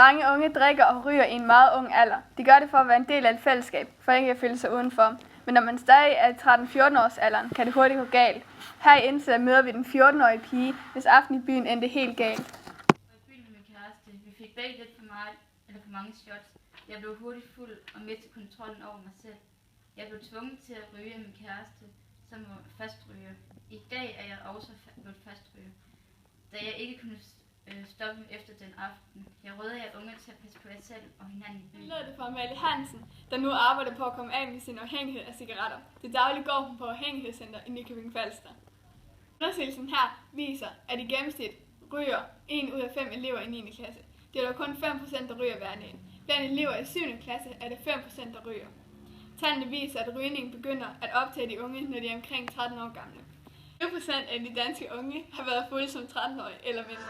Mange unge drikker og ryger i en meget ung alder. De gør det for at være en del af et fællesskab, for ikke at føle sig udenfor. Men når man stadig er 13-14 års alderen, kan det hurtigt gå galt. Her i Indsæt møder vi den 14-årige pige, hvis aften i byen endte helt galt. Jeg var i byen med min kæreste. Vi fik begge lidt for mange shots. Jeg blev hurtigt fuld og mistede kontrollen over mig selv. Jeg blev tvunget til at ryge af min kæreste, som var fastryger. I dag er jeg også blevet fastryger, da jeg ikke kunne stoppe efter den aften. Jeg råder jer unge til at passe på jer selv og hinanden i byen. Jeg lød det fra Amalie Hansen, der nu arbejder på at komme af med sin afhængighed af cigaretter. Det dagligt går hun på afhængighedscenter i Nykøbing Falster. Undersøgelsen her viser, at i gennemsnit ryger 1 ud af 5 elever i 9. klasse. Det er dog kun 5%, der ryger hver dag. Blandt elever i 7. klasse er det 5%, der ryger. Tallene viser, at rygningen begynder at optage de unge, når de er omkring 13 år gamle. 20% af de danske unge har været fulde som 13-årige eller mindre.